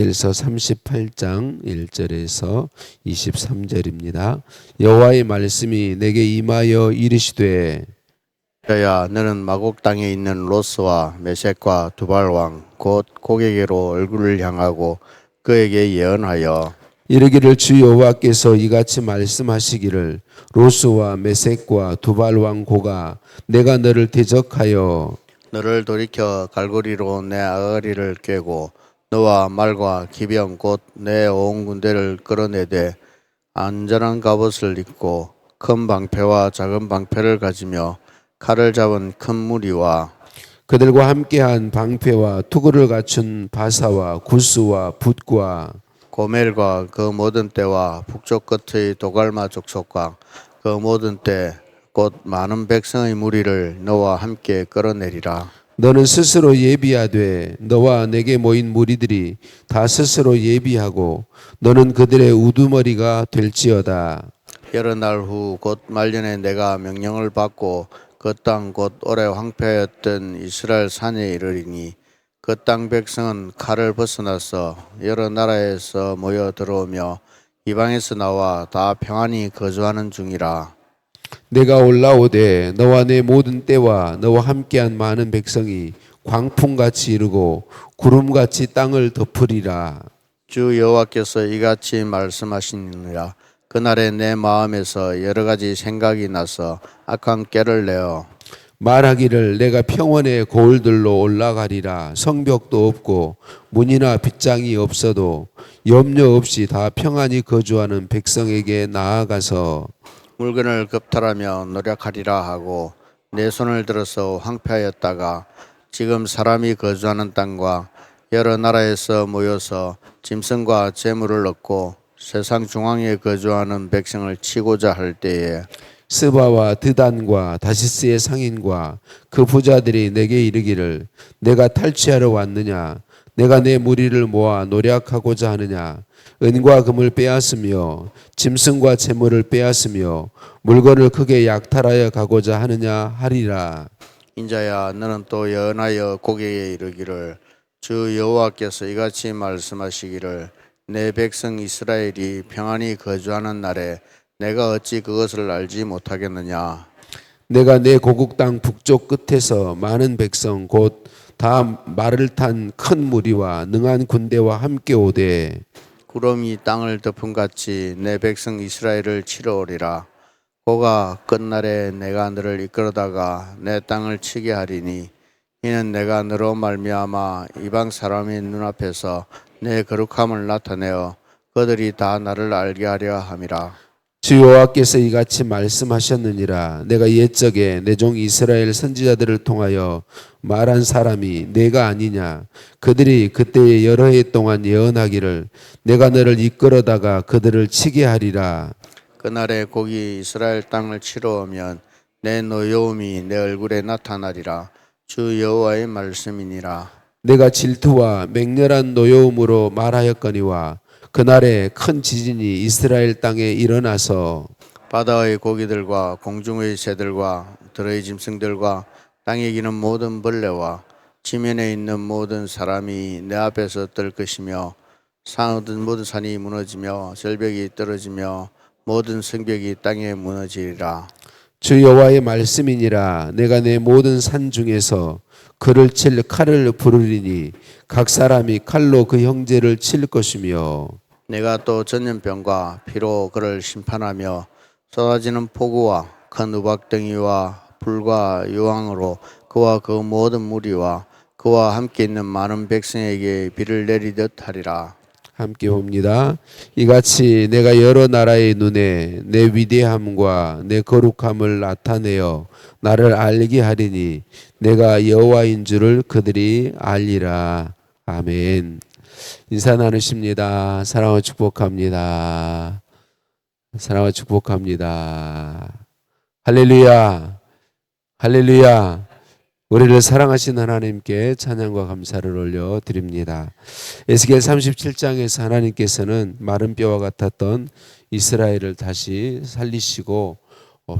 에서 38장 1절에서 23절입니다. 여호와의 말씀이 내게 임하여 이르시되 여야 너는 마곡 땅에 있는 로스와 메섹과 두발 왕 곧 고게게로 얼굴을 향하고 그에게 예언하여 이르기를 주 여호와께서 이같이 말씀하시기를 로스와 메섹과 두발 왕 고가 내가 너를 대적하여 너를 돌이켜 갈고리로 내 아가리를 꿰고 너와 말과 기병 곧 내 온 군대를 끌어내되 안전한 갑옷을 입고 큰 방패와 작은 방패를 가지며 칼을 잡은 큰 무리와 그들과 함께한 방패와 투구를 갖춘 바사와 구스와 붓과 고멜과 그 모든 떼와 북쪽 끝의 도갈마 족속과 그 모든 떼 곧 많은 백성의 무리를 너와 함께 끌어내리라. 너는 스스로 예비하되 너와 내게 모인 무리들이 다 스스로 예비하고 너는 그들의 우두머리가 될지어다. 여러 날 후 곧 말년에 내가 명령을 받고 그 땅 곧 오래 황폐하였던 이스라엘 산에 이르리니 그 땅 백성은 칼을 벗어나서 여러 나라에서 모여 들어오며 이방에서 나와 다 평안히 거주하는 중이라. 내가 올라오되 너와 내 모든 때와 너와 함께한 많은 백성이 광풍같이 이르고 구름같이 땅을 덮으리라. 주 여호와께서 이같이 말씀하시니라. 그날에 내 마음에서 여러 가지 생각이 나서 악한 꾀를 내어 말하기를 내가 평원의 고을들로 올라가리라. 성벽도 없고 문이나 빗장이 없어도 염려 없이 다 평안히 거주하는 백성에게 나아가서 물건을 겁탈하며 노력하리라 하고 내 손을 들어서 황폐하였다가 지금 사람이 거주하는 땅과 여러 나라에서 모여서 짐승과 재물을 얻고 세상 중앙에 거주하는 백성을 치고자 할 때에 스바와 드단과 다시스의 상인과 그 부자들이 내게 이르기를 내가 탈취하러 왔느냐 내가 내 무리를 모아 노략하고자 하느냐 은과 금을 빼앗으며 짐승과 재물을 빼앗으며 물건을 크게 약탈하여 가고자 하느냐 하리라. 인자야 너는 또 예언하여 고개에 이르기를 주 여호와께서 이같이 말씀하시기를 내 백성 이스라엘이 평안히 거주하는 날에 내가 어찌 그것을 알지 못하겠느냐. 내가 내 고국 땅 북쪽 끝에서 많은 백성 곧 다 말을 탄 큰 무리와 능한 군대와 함께 오되 구름이 땅을 덮음같이 내 백성 이스라엘을 치러 오리라. 고가 끝날에 내가 너를 이끌어다가 내 땅을 치게 하리니 이는 내가 너로 말미암아 이방 사람의 눈앞에서 내 거룩함을 나타내어 그들이 다 나를 알게 하려 함이라. 주 여호와께서 이같이 말씀하셨느니라. 내가 옛적에 내 종 이스라엘 선지자들을 통하여 말한 사람이 내가 아니냐. 그들이 그때에 여러 해 동안 예언하기를 내가 너를 이끌어다가 그들을 치게 하리라. 그날에 곡이 이스라엘 땅을 치러 오면 내 노여움이 내 얼굴에 나타나리라. 주 여호와의 말씀이니라. 내가 질투와 맹렬한 노여움으로 말하였거니와 그날에 큰 지진이 이스라엘 땅에 일어나서 바다의 고기들과 공중의 새들과 들의 짐승들과 땅에 기는 모든 벌레와 지면에 있는 모든 사람이 내 앞에서 떨 것이며 모든 산이 무너지며 절벽이 떨어지며 모든 성벽이 땅에 무너지리라. 주 여호와의 말씀이니라. 내가 내 모든 산 중에서 그를 칠 칼을 부르리니 각 사람이 칼로 그 형제를 칠 것이며 내가 또 전염병과 피로 그를 심판하며 쏟아지는 폭우와 큰 우박덩이와 불과 유황으로 그와 그 모든 무리와 그와 함께 있는 많은 백성에게 비를 내리듯 하리라. 함께 봅니다. 이같이 내가 여러 나라의 눈에 내 위대함과 내 거룩함을 나타내어 나를 알게 하리니 내가 여호와인 줄을 그들이 알리라. 아멘. 인사 나누십니다. 사랑과 축복합니다. 사랑과 축복합니다. 할렐루야. 할렐루야. 우리를 사랑하신 하나님께 찬양과 감사를 올려드립니다. 에스겔 37장에서 하나님께서는 마른 뼈와 같았던 이스라엘을 다시 살리시고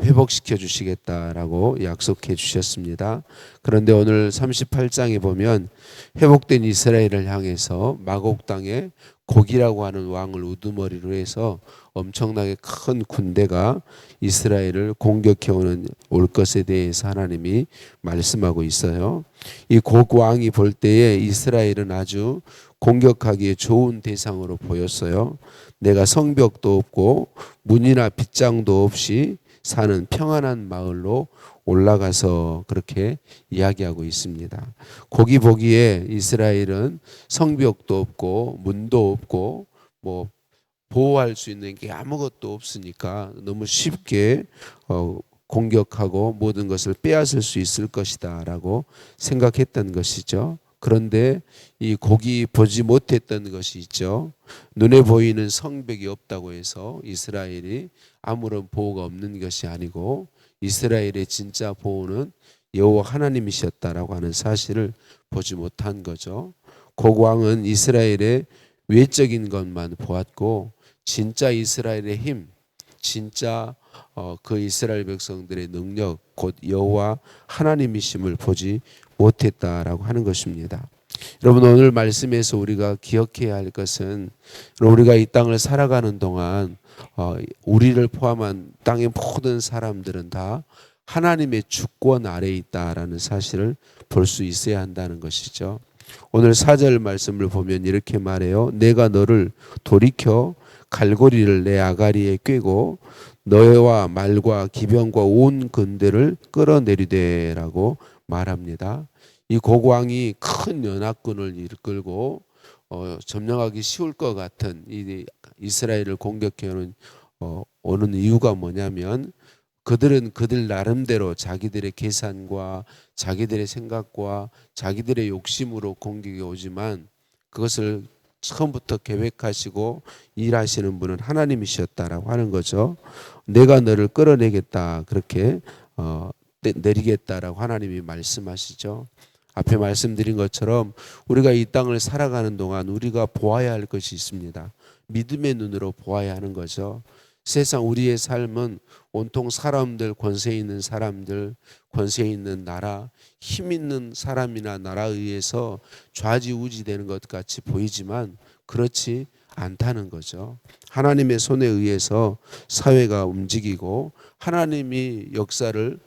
회복시켜 주시겠다라고 약속해 주셨습니다. 그런데 오늘 38장에 보면 회복된 이스라엘을 향해서 마곡 땅에 곡이라고 하는 왕을 우두머리로 해서 엄청나게 큰 군대가 이스라엘을 공격해 올 것에 대해서 하나님이 말씀하고 있어요. 이 곡 왕이 볼 때에 이스라엘은 아주 공격하기에 좋은 대상으로 보였어요. 내가 성벽도 없고 문이나 빗장도 없이 사는 평안한 마을로 올라가서 그렇게 이야기하고 있습니다. 거기 보기에 이스라엘은 성벽도 없고 문도 없고 뭐 보호할 수 있는 게 아무것도 없으니까 너무 쉽게 공격하고 모든 것을 빼앗을 수 있을 것이다 라고 생각했던 것이죠. 그런데 이 곡이 보지 못했던 것이 있죠. 눈에 보이는 성벽이 없다고 해서 이스라엘이 아무런 보호가 없는 것이 아니고 이스라엘의 진짜 보호는 여호와 하나님이셨다라고 하는 사실을 보지 못한 거죠. 곡 왕은 이스라엘의 외적인 것만 보았고 진짜 이스라엘의 힘, 진짜 그 이스라엘 백성들의 능력, 곧 여호와 하나님이심을 보지 못했다라고 하는 것입니다. 여러분 오늘 말씀에서 우리가 기억해야 할 것은 우리가 이 땅을 살아가는 동안 우리를 포함한 땅의 모든 사람들은 다 하나님의 주권 아래에 있다라는 사실을 볼 수 있어야 한다는 것이죠. 오늘 4절 말씀을 보면 이렇게 말해요. 내가 너를 돌이켜 갈고리를 내 아가리에 꿰고 너와 말과 기병과 온 군대를 끌어내리되라고 말합니다. 이 곡왕이 큰 연합군을 이끌고 점령하기 쉬울 것 같은 이 이스라엘을 공격해 오는 이유가 뭐냐면 그들은 그들 나름대로 자기들의 계산과 자기들의 생각과 자기들의 욕심으로 공격이 오지만 그것을 처음부터 계획하시고 일하시는 분은 하나님이셨다라고 하는 거죠. 내가 너를 끌어내겠다 그렇게 내리겠다라고 하나님이 말씀하시죠. 앞에 말씀드린 것처럼 우리가 이 땅을 살아가는 동안 우리가 보아야 할 것이 있습니다. 믿음의 눈으로 보아야 하는 거죠. 세상 우리의 삶은 온통 사람들, 권세 있는 사람들, 권세 있는 나라, 힘 있는 사람이나 나라에 의해서 좌지우지되는 것 같이 보이지만 그렇지 않다는 거죠. 하나님의 손에 의해서 사회가 움직이고 하나님이 역사를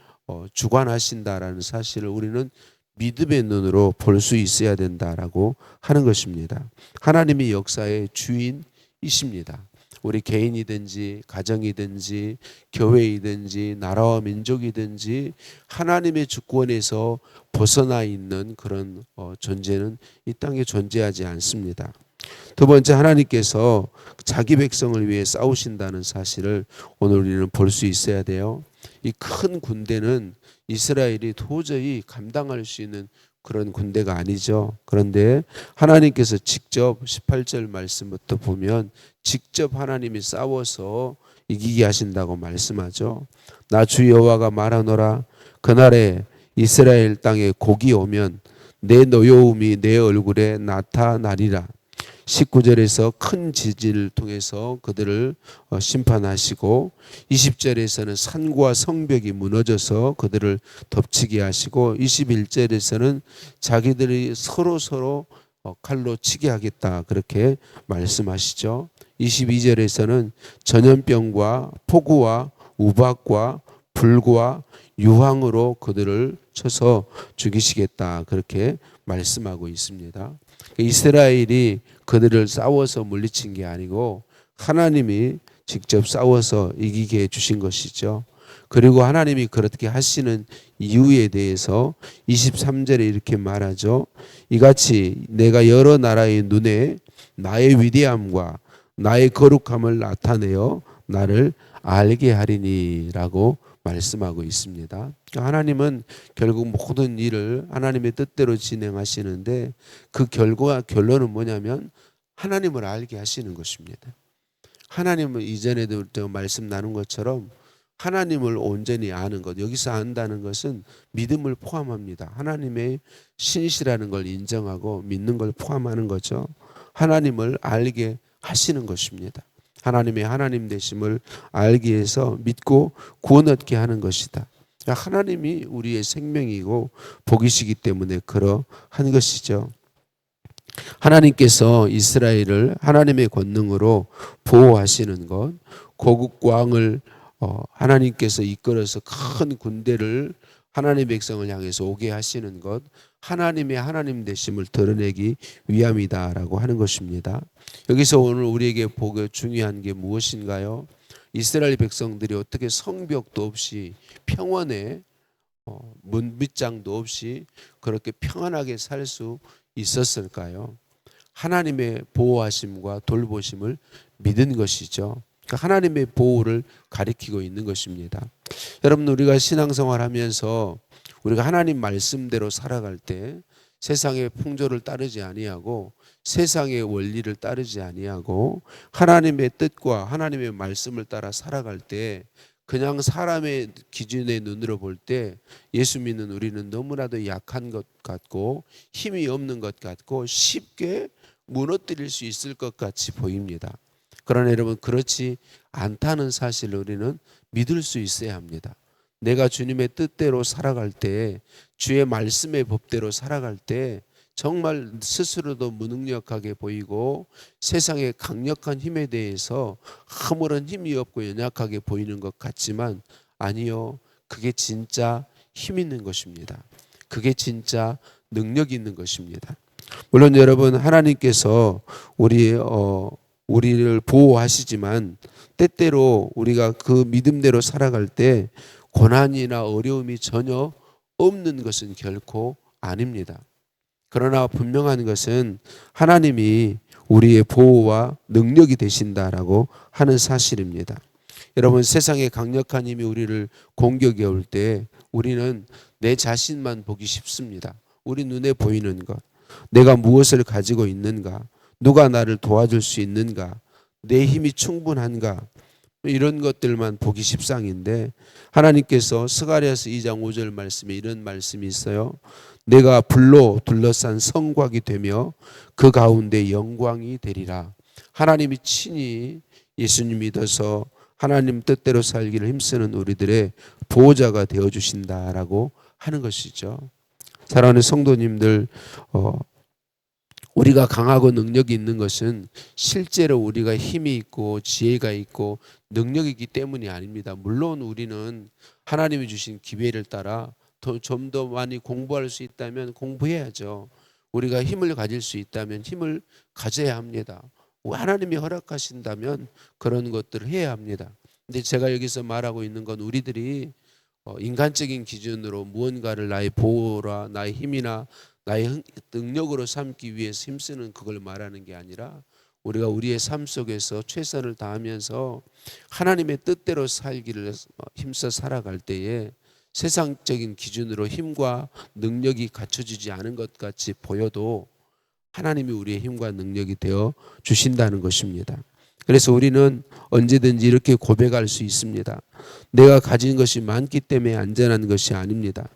주관하신다라는 사실을 우리는 믿음의 눈으로 볼 수 있어야 된다라고 하는 것입니다. 하나님이 역사의 주인이십니다. 우리 개인이든지 가정이든지 교회이든지 나라와 민족이든지 하나님의 주권에서 벗어나 있는 그런 존재는 이 땅에 존재하지 않습니다. 두 번째, 하나님께서 자기 백성을 위해 싸우신다는 사실을 오늘 우리는 볼 수 있어야 돼요. 이 큰 군대는 이스라엘이 도저히 감당할 수 있는 그런 군대가 아니죠. 그런데 하나님께서 직접 18절 말씀부터 보면 직접 하나님이 싸워서 이기게 하신다고 말씀하죠. 나 주 여호와가 말하노라. 그날에 이스라엘 땅에 곡이 오면 내 노여움이 내 얼굴에 나타나리라. 19절에서 큰 지진을 통해서 그들을 심판하시고 20절에서는 산과 성벽이 무너져서 그들을 덮치게 하시고 21절에서는 자기들이 서로 칼로 치게 하겠다 그렇게 말씀하시죠. 22절에서는 전염병과 폭우와 우박과 불과 유황으로 그들을 쳐서 죽이시겠다 그렇게 말씀하고 있습니다. 이스라엘이 그들을 싸워서 물리친 게 아니고 하나님이 직접 싸워서 이기게 해주신 것이죠. 그리고 하나님이 그렇게 하시는 이유에 대해서 23절에 이렇게 말하죠. 이같이 내가 여러 나라의 눈에 나의 위대함과 나의 거룩함을 나타내어 나를 알게 하리니라고 말씀하고 있습니다. 하나님은 결국 모든 일을 하나님의 뜻대로 진행하시는데 그 결론은 뭐냐면 하나님을 알게 하시는 것입니다. 하나님은 이전에도 말씀 나눈 것처럼 하나님을 온전히 아는 것, 여기서 안다는 것은 믿음을 포함합니다. 하나님의 신이시라는 걸 인정하고 믿는 걸 포함하는 거죠. 하나님을 알게 하시는 것입니다. 하나님의 하나님 되심을 알기 위해서 믿고 구원 얻게 하는 것이다. 하나님이 우리의 생명이고 복이시기 때문에 그러한 것이죠. 하나님께서 이스라엘을 하나님의 권능으로 보호하시는 것, 고국 왕을 하나님께서 이끌어서 큰 군대를 하나님의 백성을 향해서 오게 하시는 것, 하나님의 하나님 되심을 드러내기 위함이다라고 하는 것입니다. 여기서 오늘 우리에게 보기 중요한 게 무엇인가요? 이스라엘 백성들이 어떻게 성벽도 없이 평원에 문빗장도 없이 그렇게 평안하게 살 수 있었을까요? 하나님의 보호하심과 돌보심을 믿은 것이죠. 하나님의 보호를 가리키고 있는 것입니다. 여러분, 우리가 신앙생활 하면서 우리가 하나님 말씀대로 살아갈 때 세상의 풍조를 따르지 아니하고 세상의 원리를 따르지 아니하고 하나님의 뜻과 하나님의 말씀을 따라 살아갈 때 그냥 사람의 기준의 눈으로 볼 때 예수 믿는 우리는 너무나도 약한 것 같고 힘이 없는 것 같고 쉽게 무너뜨릴 수 있을 것 같이 보입니다. 그러나 여러분, 그렇지 않다는 사실을 우리는 믿을 수 있어야 합니다. 내가 주님의 뜻대로 살아갈 때, 주의 말씀의 법대로 살아갈 때 정말 스스로도 무능력하게 보이고 세상의 강력한 힘에 대해서 아무런 힘이 없고 연약하게 보이는 것 같지만 아니요, 그게 진짜 힘 있는 것입니다. 그게 진짜 능력 있는 것입니다. 물론 여러분, 하나님께서 우리를 보호하시지만 때때로 우리가 그 믿음대로 살아갈 때 고난이나 어려움이 전혀 없는 것은 결코 아닙니다. 그러나 분명한 것은 하나님이 우리의 보호와 능력이 되신다라고 하는 사실입니다. 여러분, 세상의 강력한 힘이 우리를 공격해 올 때 우리는 내 자신만 보기 쉽습니다. 우리 눈에 보이는 것, 내가 무엇을 가지고 있는가, 누가 나를 도와줄 수 있는가, 내 힘이 충분한가, 이런 것들만 보기 십상인데 하나님께서 스가랴서 2장 5절 말씀에 이런 말씀이 있어요. 내가 불로 둘러싼 성곽이 되며 그 가운데 영광이 되리라. 하나님이 친히 예수님 믿어서 하나님 뜻대로 살기를 힘쓰는 우리들의 보호자가 되어주신다라고 하는 것이죠. 사랑하는 성도님들, 우리가 강하고 능력이 있는 것은 실제로 우리가 힘이 있고 지혜가 있고 능력이 있기 때문이 아닙니다. 물론 우리는 하나님이 주신 기회를 따라 좀 더 많이 공부할 수 있다면 공부해야죠. 우리가 힘을 가질 수 있다면 힘을 가져야 합니다. 하나님이 허락하신다면 그런 것들을 해야 합니다. 근데 제가 여기서 말하고 있는 건 우리들이 인간적인 기준으로 무언가를 나의 보호라 나의 힘이나 나의 능력으로 삼기 위해서 힘쓰는 그걸 말하는 게 아니라 우리가 우리의 삶 속에서 최선을 다하면서 하나님의 뜻대로 살기를 힘써 살아갈 때에 세상적인 기준으로 힘과 능력이 갖춰지지 않은 것 같이 보여도 하나님이 우리의 힘과 능력이 되어 주신다는 것입니다. 그래서 우리는 언제든지 이렇게 고백할 수 있습니다. 내가 가진 것이 많기 때문에 안전한 것이 아닙니다.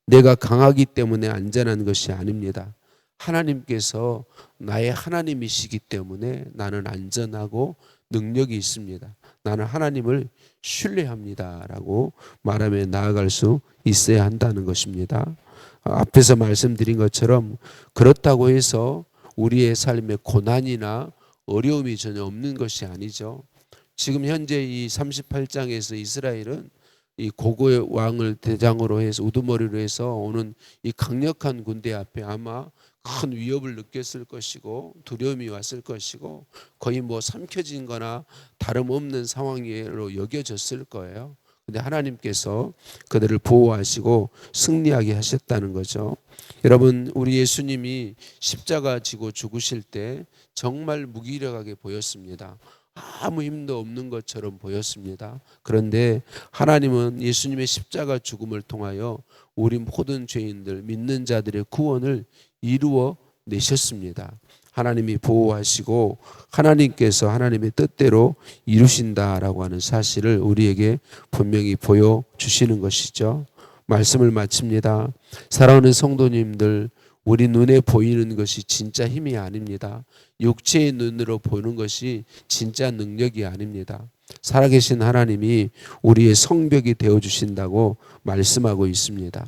내가 강하기 때문에 안전한 것이 아닙니다. 하나님께서 나의 하나님이시기 때문에 나는 안전하고 능력이 있습니다. 나는 하나님을 신뢰합니다 라고 말하며 나아갈 수 있어야 한다는 것입니다. 앞에서 말씀드린 것처럼 그렇다고 해서 우리의 삶에 고난이나 어려움이 전혀 없는 것이 아니죠. 지금 현재 이 38장에서 이스라엘은 이 고고의 왕을 대장으로 해서 우두머리로 해서 오는 이 강력한 군대 앞에 아마 큰 위협을 느꼈을 것이고 두려움이 왔을 것이고 거의 뭐 삼켜진 거나 다름없는 상황으로 여겨졌을 거예요. 근데 하나님께서 그들을 보호하시고 승리하게 하셨다는 거죠. 여러분, 우리 예수님이 십자가 지고 죽으실 때 정말 무기력하게 보였습니다. 아무 힘도 없는 것처럼 보였습니다. 그런데 하나님은 예수님의 십자가 죽음을 통하여 우리 모든 죄인들, 믿는 자들의 구원을 이루어 내셨습니다. 하나님이 보호하시고 하나님께서 하나님의 뜻대로 이루신다라고 하는 사실을 우리에게 분명히 보여주시는 것이죠. 말씀을 마칩니다. 사랑하는 성도님들, 우리 눈에 보이는 것이 진짜 힘이 아닙니다. 육체의 눈으로 보는 것이 진짜 능력이 아닙니다. 살아계신 하나님이 우리의 성벽이 되어 주신다고 말씀하고 있습니다.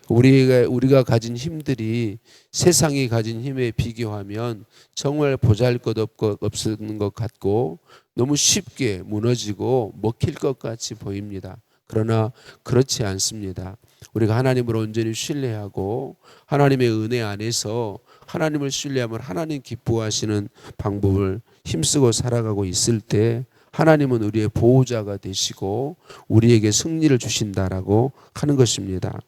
우리가 가진 힘들이 세상이 가진 힘에 비교하면 정말 보잘것없는 것 같고 너무 쉽게 무너지고 먹힐 것 같이 보입니다. 그러나 그렇지 않습니다. 우리가 하나님을 온전히 신뢰하고 하나님의 은혜 안에서 하나님을 신뢰하면 하나님 기뻐하시는 방법을 힘쓰고 살아가고 있을 때 하나님은 우리의 보호자가 되시고 우리에게 승리를 주신다라고 하는 것입니다.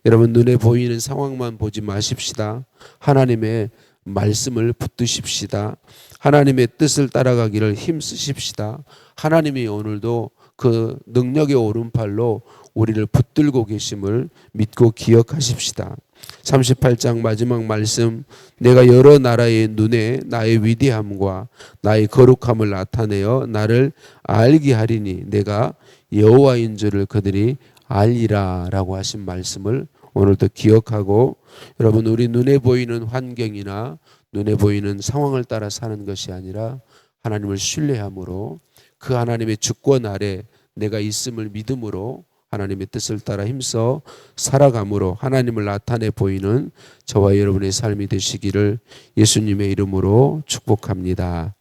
여러분, 눈에 보이는 상황만 보지 마십시다. 하나님의 말씀을 붙드십시다. 하나님의 뜻을 따라가기를 힘쓰십시다. 하나님이 오늘도 그 능력의 오른팔로 우리를 붙들고 계심을 믿고 기억하십시다. 38장 마지막 말씀, 내가 여러 나라의 눈에 나의 위대함과 나의 거룩함을 나타내어 나를 알게 하리니 내가 여호와인 줄을 그들이 알리라 라고 하신 말씀을 오늘도 기억하고, 여러분, 우리 눈에 보이는 환경이나 눈에 보이는 상황을 따라 사는 것이 아니라 하나님을 신뢰함으로 그 하나님의 주권 아래 내가 있음을 믿음으로 하나님의 뜻을 따라 힘써 살아감으로 하나님을 나타내 보이는 저와 여러분의 삶이 되시기를 예수님의 이름으로 축복합니다.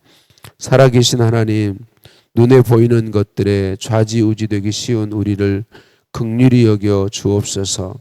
살아계신 하나님, 눈에 보이는 것들에 좌지우지되기 쉬운 우리를 긍휼히 여겨 주옵소서.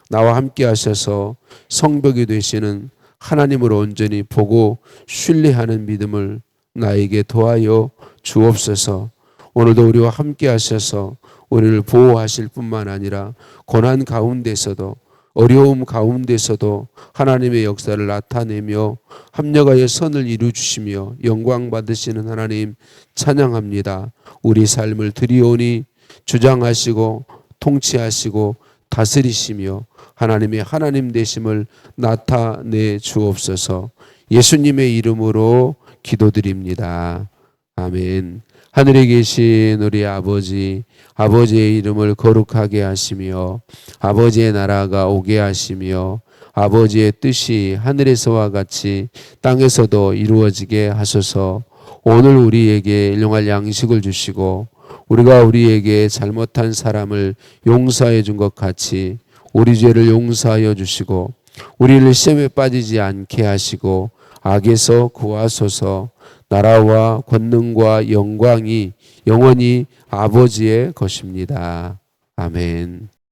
나와 함께 하셔서 성벽이 되시는 하나님을 온전히 보고 신뢰하는 믿음을 나에게 도하여 주옵소서. 오늘도 우리와 함께 하셔서 우리를 보호하실 뿐만 아니라 고난 가운데서도 어려움 가운데서도 하나님의 역사를 나타내며 합력하여 선을 이루주시며 영광 받으시는 하나님 찬양합니다. 우리 삶을 드리오니 주장하시고 통치하시고 다스리시며 하나님의 하나님 되심을 나타내 주옵소서. 예수님의 이름으로 기도드립니다. 아멘. 하늘에 계신 우리 아버지, 아버지의 이름을 거룩하게 하시며 아버지의 나라가 오게 하시며 아버지의 뜻이 하늘에서와 같이 땅에서도 이루어지게 하소서. 오늘 우리에게 일용할 양식을 주시고 우리가 우리에게 잘못한 사람을 용서해 준 것 같이 우리 죄를 용서하여 주시고 우리를 시험에 빠지지 않게 하시고 악에서 구하소서. 나라와 권능과 영광이 영원히 아버지의 것입니다. 아멘.